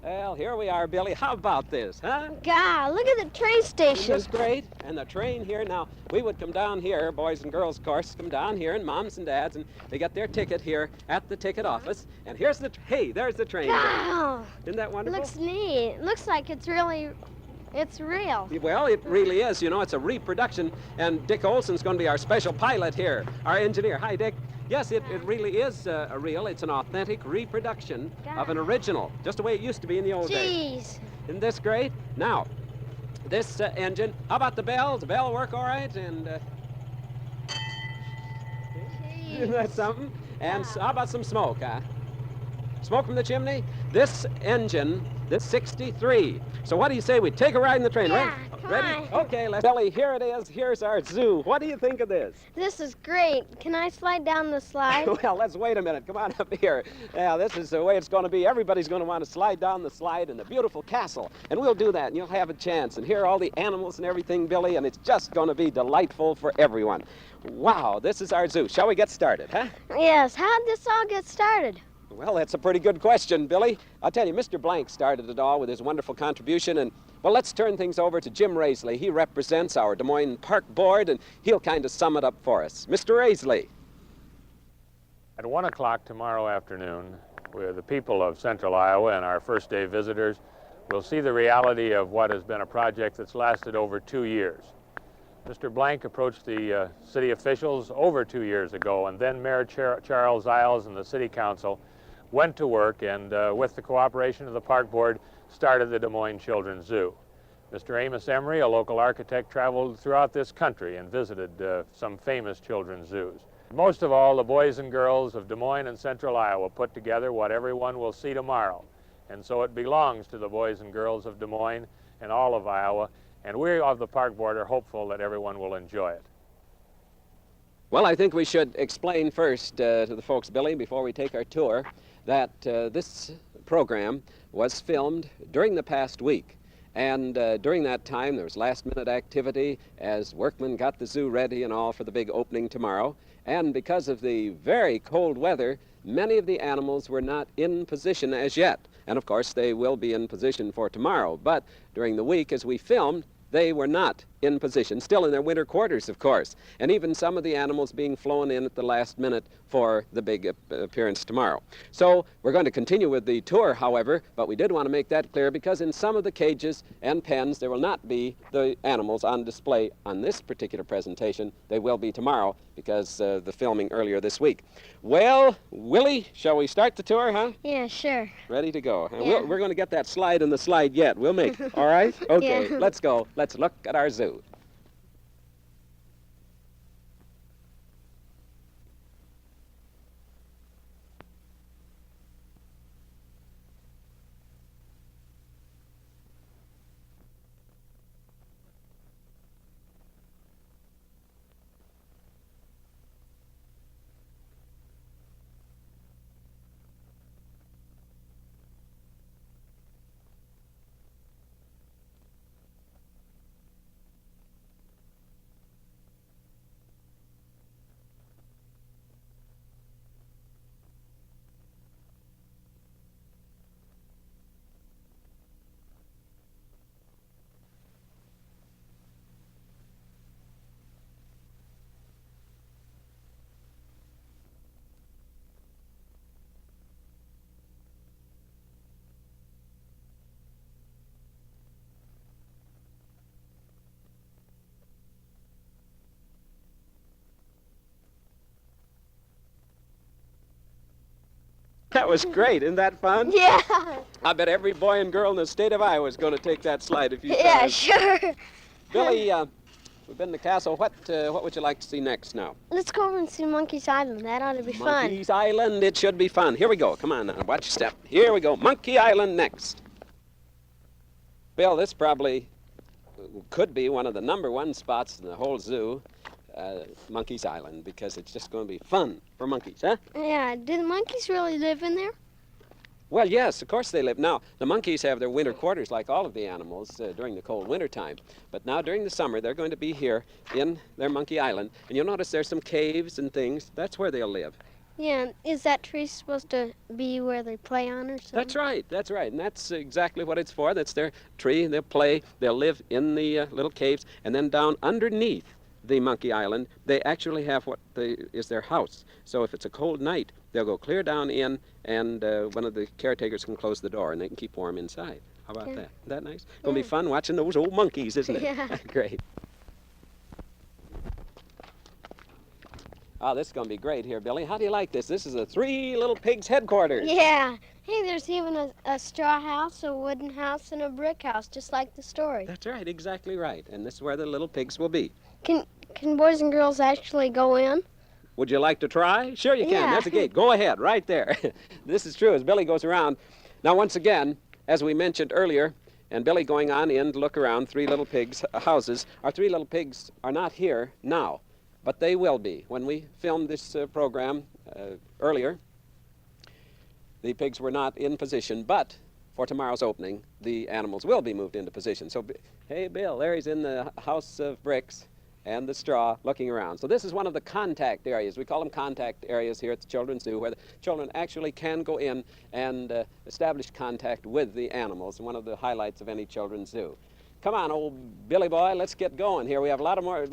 Well, here we are, Billy. How about this, huh? God, look at the train station. Isn't this great? And the train here. Now, we would come down here, boys and girls, of course, come down here, and moms and dads, and they get their ticket here at the ticket office. And here's the, hey, there's the train. God, isn't that wonderful? looks neat. Looks like it's real. Well, it really is. You know, it's a reproduction, and Dick Olson's going to be our special pilot here, our engineer. Hi, Dick. Yes, it really is a real. It's an authentic reproduction of an original, just the way it used to be in the old days. Isn't this great? Now, this engine, how about the bell? Does the bell work all right? And isn't that something? And how about some smoke, huh? Smoke from the chimney? This engine, this 63. So what do you say we take a ride in the train, right? Ready? Okay, let's. Billy, here it is. Here's our zoo. What do you think of this? This is great. Can I slide down the slide? Well, let's wait a minute. Come on up here. Yeah, this is the way it's going to be. Everybody's going to want to slide down the slide in the beautiful castle. And we'll do that, and you'll have a chance. And here are all the animals and everything, Billy, and it's just going to be delightful for everyone. Wow, this is our zoo. Shall we get started, huh? Yes. How'd this all get started? Well, that's a pretty good question, Billy. I'll tell you, Mr. Blank started it all with his wonderful contribution, and, well, let's turn things over to Jim Raisley. He represents our Des Moines Park Board, and he'll kind of sum it up for us. Mr. Raisley. At 1 o'clock tomorrow afternoon, where the people of Central Iowa and our first-day visitors will see the reality of what has been a project that's lasted over 2 years. Mr. Blank approached the city officials over 2 years ago, and then Mayor Charles Iles and the City Council went to work and, with the cooperation of the Park Board, started the Des Moines Children's Zoo. Mr. Amos Emery, a local architect, traveled throughout this country and visited some famous children's zoos. Most of all, the boys and girls of Des Moines and Central Iowa put together what everyone will see tomorrow. And so it belongs to the boys and girls of Des Moines and all of Iowa, and we of the Park Board are hopeful that everyone will enjoy it. Well, I think we should explain first to the folks, Billy, before we take our tour, that this program was filmed during the past week. And during that time, there was last-minute activity as workmen got the zoo ready and all for the big opening tomorrow. And because of the very cold weather, many of the animals were not in position as yet. And, of course, they will be in position for tomorrow. But during the week, as we filmed, they were not in position, still in their winter quarters, of course. And even some of the animals being flown in at the last minute for the big appearance tomorrow. So we're going to continue with the tour, however, but we did want to make that clear because in some of the cages and pens, there will not be the animals on display on this particular presentation. They will be tomorrow because of the filming earlier this week. Well, Willie, shall we start the tour, huh? Yeah, sure. Ready to go. Yeah. We're going to get that slide in the slide yet. We'll make it. All right? Okay, Yeah. Let's go. Let's look at our zoo. That was great. Isn't that fun? Yeah. I bet every boy and girl in the state of Iowa is going to take that slide if you Yeah, saw it. sure. Billy, we've been to the castle. What would you like to see next now? Let's go over and see Monkey's Island. That ought to be fun. Monkey's Island. It should be fun. Here we go. Come on now. Watch your step. Here we go. Monkey Island next. Bill, this probably could be one of the #1 spots in the whole zoo. Monkey's Island, because it's just going to be fun for monkeys, huh? Yeah, do the monkeys really live in there? Well, yes, of course they live. Now, the monkeys have their winter quarters like all of the animals during the cold winter time. But now during the summer, they're going to be here in their Monkey Island. And you'll notice there's some caves and things. That's where they'll live. Yeah, is that tree supposed to be where they play on or something? That's right, and that's exactly what it's for. That's their tree, they'll play, they'll live in the little caves, and then down underneath the Monkey Island, they actually have what is their house. So if it's a cold night, they'll go clear down in, and one of the caretakers can close the door, and they can keep warm inside. How about that? Isn't that nice? Gonna be fun watching those old monkeys, isn't it? Yeah. Great. Oh, this is going to be great here, Billy. How do you like this? This is the Three Little Pigs headquarters. Yeah. Hey, there's even a straw house, a wooden house, and a brick house, just like the story. That's right, exactly right. And this is where the little pigs will be. Can boys and girls actually go in? Would you like to try? Sure you can. Yeah. There's a gate. Go ahead, right there. This is true as Billy goes around. Now, once again, as we mentioned earlier, and Billy going on in to look around Three Little Pigs' houses, our Three Little Pigs are not here now. But they will be. When we filmed this program earlier, the pigs were not in position, but for tomorrow's opening, the animals will be moved into position. So, hey, Bill, there he's in the house of bricks and the straw looking around. So this is one of the contact areas. We call them contact areas here at the Children's Zoo, where the children actually can go in and establish contact with the animals, and one of the highlights of any children's zoo. Come on, old Billy boy, let's get going here. We have a lot of more.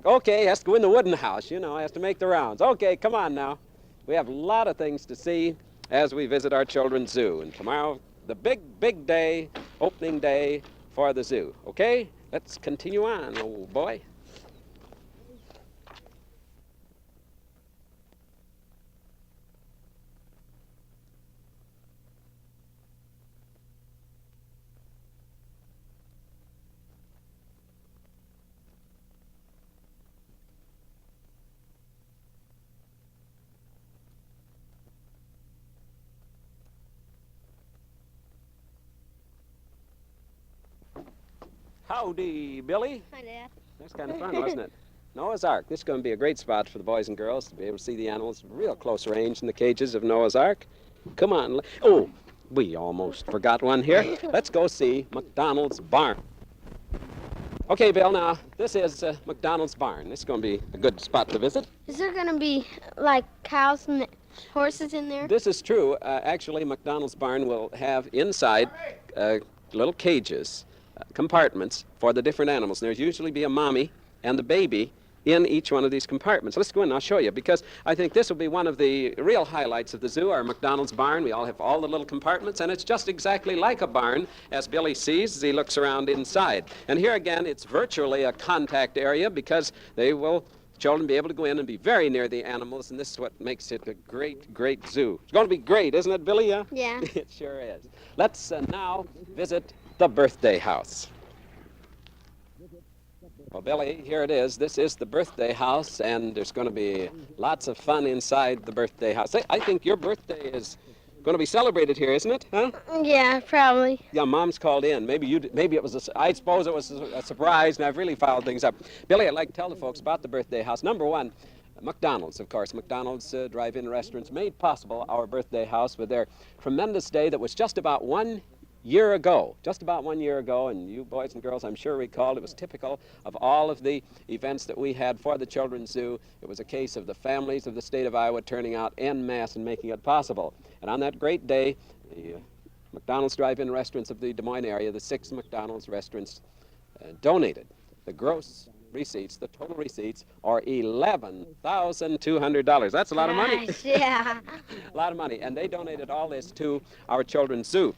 Okay, he has to go in the wooden house, you know, he has to make the rounds. Okay, come on now. We have a lot of things to see as we visit our children's zoo. And tomorrow, the big day, opening day for the zoo. Okay, let's continue on, old boy. Howdy, Billy. Hi, Dad. That's kind of fun, wasn't it? Noah's Ark. This is going to be a great spot for the boys and girls to be able to see the animals real close range in the cages of Noah's Ark. Come on. Oh, we almost forgot one here. Let's go see Mcdonald's barn. Okay, Bill, now, this is Mcdonald's barn. This is going to be a good spot to visit. Is there going to be, like, cows and horses in there? This is true. Actually, Mcdonald's barn will have inside little cages, compartments for the different animals. There's usually be a mommy and the baby in each one of these compartments. Let's go in and I'll show you, because I think this will be one of the real highlights of the zoo, our Mcdonald's barn. We all have all the little compartments, and it's just exactly like a barn, as Billy sees as he looks around inside. And here again, it's virtually a contact area, because children be able to go in and be very near the animals, and this is what makes it a great zoo. It's going to be great, isn't it, Billy? Yeah. It sure is. Let's now visit the birthday house. Well, Billy, here it is. This is the birthday house, and there's going to be lots of fun inside the birthday house. I think your birthday is going to be celebrated here, isn't it? Huh? Yeah, probably. Yeah, Mom's called in. Maybe it was I suppose it was a surprise, and I've really fouled things up. Billy, I'd like to tell the folks about the birthday house. Number one, McDonald's, of course. McDonald's drive-in restaurants made possible our birthday house with their tremendous day that was just about 1 year ago, and you boys and girls, I'm sure recall, it was typical of all of the events that we had for the Children's Zoo. It was a case of the families of the state of Iowa turning out en masse and making it possible. And on that great day, the McDonald's drive-in restaurants of the Des Moines area, the 6 McDonald's restaurants, donated the gross receipts, the total receipts, are $11,200. That's a lot of money. Gosh, yeah. A lot of money. And they donated all this to our Children's Zoo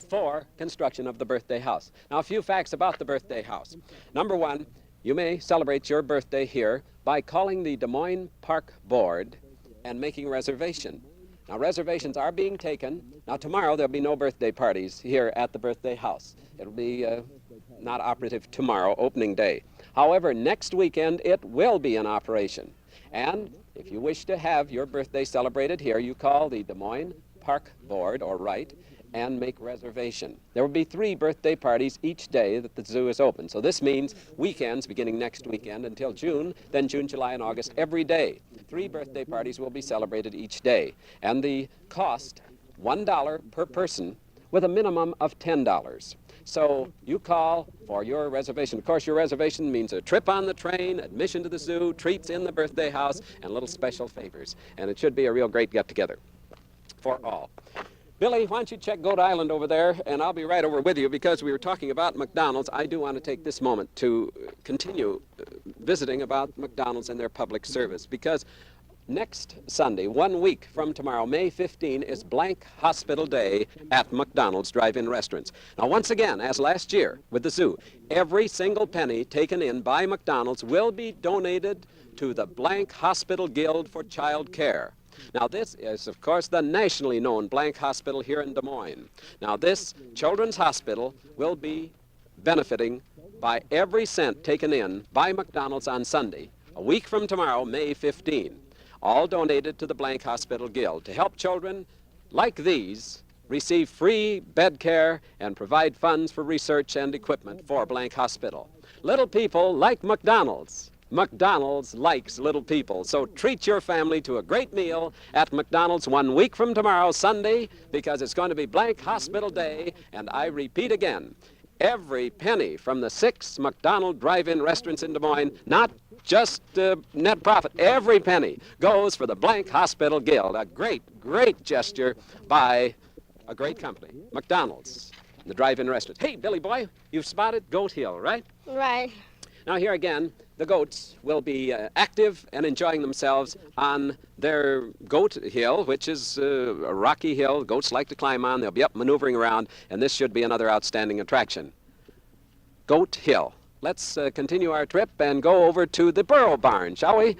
for construction of the birthday house. Now, a few facts about the birthday house. Number one, you may celebrate your birthday here by calling the Des Moines Park Board and making a reservation. Now, reservations are being taken. Now, tomorrow there'll be no birthday parties here at the birthday house. It'll be not operative tomorrow, opening day. However, next weekend it will be in operation. And if you wish to have your birthday celebrated here, you call the Des Moines Park Board, or write, and make reservation. There will be 3 birthday parties each day that the zoo is open. So this means weekends beginning next weekend until June, then June, July, and August every day. 3 birthday parties will be celebrated each day. And the cost, $1 per person with a minimum of $10. So you call for your reservation. Of course, your reservation means a trip on the train, admission to the zoo, treats in the birthday house, and little special favors. And it should be a real great get-together for all. Billy, why don't you check Goat Island over there, and I'll be right over with you because we were talking about McDonald's. I do want to take this moment to continue visiting about McDonald's and their public service because next Sunday, 1 week from tomorrow, May 15, is Blank Hospital Day at McDonald's drive-in restaurants. Now, once again, as last year with the zoo, every single penny taken in by McDonald's will be donated to the Blank Hospital Guild for Child Care. Now, this is, of course, the nationally known Blank Hospital here in Des Moines. Now, this children's hospital will be benefiting by every cent taken in by McDonald's on Sunday, a week from tomorrow, May 15. All donated to the Blank Hospital Guild to help children like these receive free bed care and provide funds for research and equipment for Blank Hospital. Little people like McDonald's. McDonald's likes little people, so treat your family to a great meal at McDonald's 1 week from tomorrow, Sunday, because it's going to be Blank Hospital Day, and I repeat again, every penny from the 6 McDonald drive-in restaurants in Des Moines, not just net profit, every penny goes for the Blank Hospital Guild, a great, great gesture by a great company, McDonald's, the drive-in restaurants. Hey, Billy boy, you've spotted Goat Hill, right? Right. Now here again, the goats will be active and enjoying themselves on their Goat Hill, which is a rocky hill goats like to climb on. They'll be up maneuvering around, and this should be another outstanding attraction. Goat Hill. Let's continue our trip and go over to the burro barn, shall we?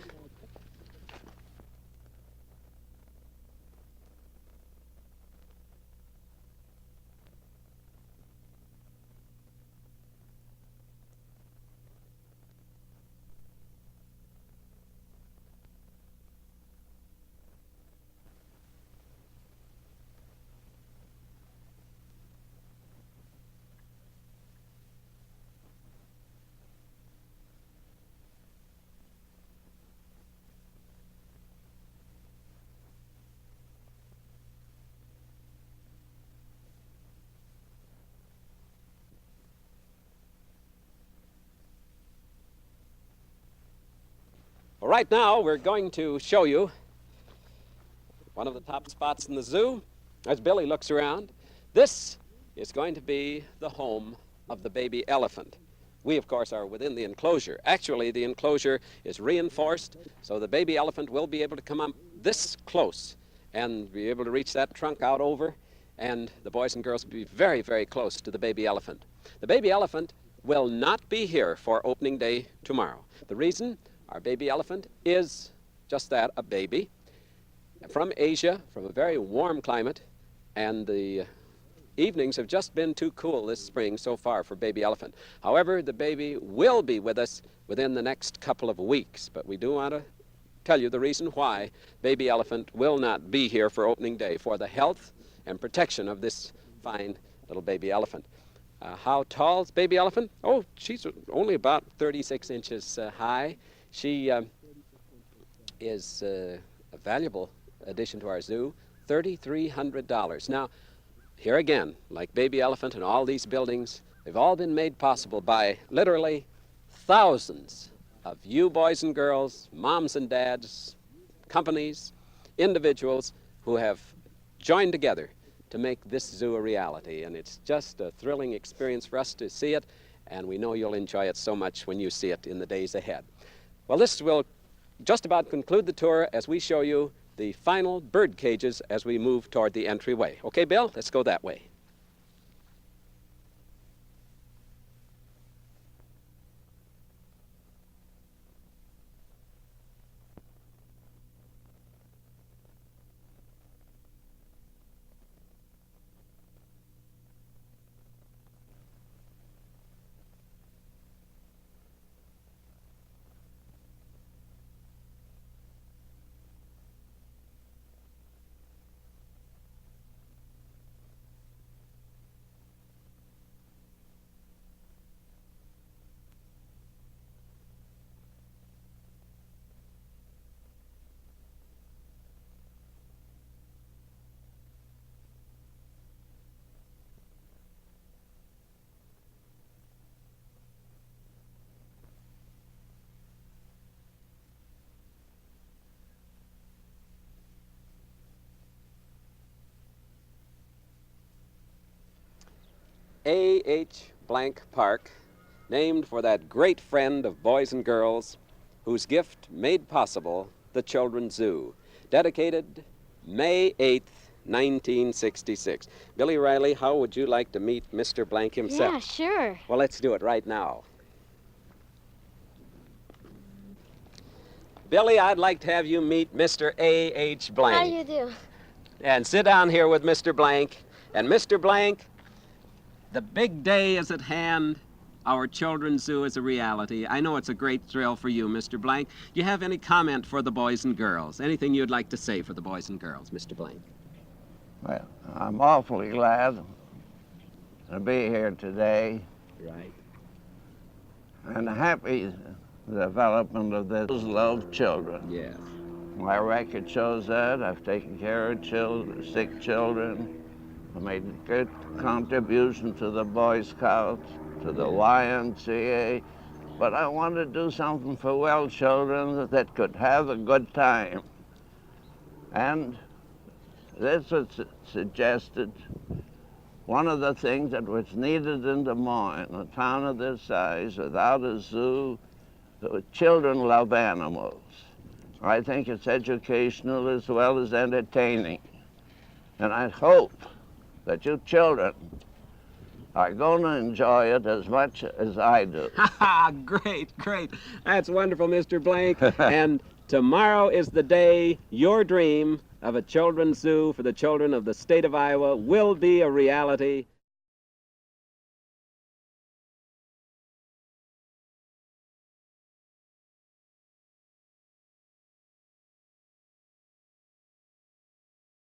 Well, right now, we're going to show you one of the top spots in the zoo. As Billy looks around, this is going to be the home of the baby elephant. We, of course, are within the enclosure. Actually, the enclosure is reinforced, so the baby elephant will be able to come up this close and be able to reach that trunk out over, and the boys and girls will be very, very close to the baby elephant. The baby elephant will not be here for opening day tomorrow. The reason? Our baby elephant is just that, a baby, from Asia, from a very warm climate, and the evenings have just been too cool this spring so far for baby elephant. However, the baby will be with us within the next couple of weeks, but we do want to tell you the reason why baby elephant will not be here for opening day, for the health and protection of this fine little baby elephant. How tall is baby elephant? Oh, she's only about 36 inches high. She is a valuable addition to our zoo, $3,300. Now, here again, like baby elephant and all these buildings, they've all been made possible by literally thousands of you boys and girls, moms and dads, companies, individuals who have joined together to make this zoo a reality. And it's just a thrilling experience for us to see it, and we know you'll enjoy it so much when you see it in the days ahead. Well, this will just about conclude the tour as we show you the final bird cages as we move toward the entryway. Okay, Bill, let's go that way. A.H. Blank Park, named for that great friend of boys and girls whose gift made possible the Children's Zoo, dedicated May 8th, 1966. Billy Riley, how would you like to meet Mr. Blank himself? Yeah, sure. Well, let's do it right now. Billy, I'd like to have you meet Mr. A.H. Blank. How do you do? And sit down here with Mr. Blank. And Mr. Blank, the big day is at hand. Our Children's Zoo is a reality. I know it's a great thrill for you, Mr. Blank. Do you have any comment for the boys and girls? Anything you'd like to say for the boys and girls, Mr. Blank? Well, I'm awfully glad to be here today Right. and happy development of this love children. Yes. My record shows that. I've taken care of children, sick children. I made a good contribution to the Boy Scouts, to the YMCA, but I want to do something for well children that could have a good time. And this was suggested, one of the things that was needed in Des Moines, a town of this size, without a zoo. Children love animals. I think it's educational as well as entertaining. And I hope that you children are going to enjoy it as much as I do. Great, great. That's wonderful, Mr. Blank. And tomorrow is the day your dream of a children's zoo for the children of the state of Iowa will be a reality.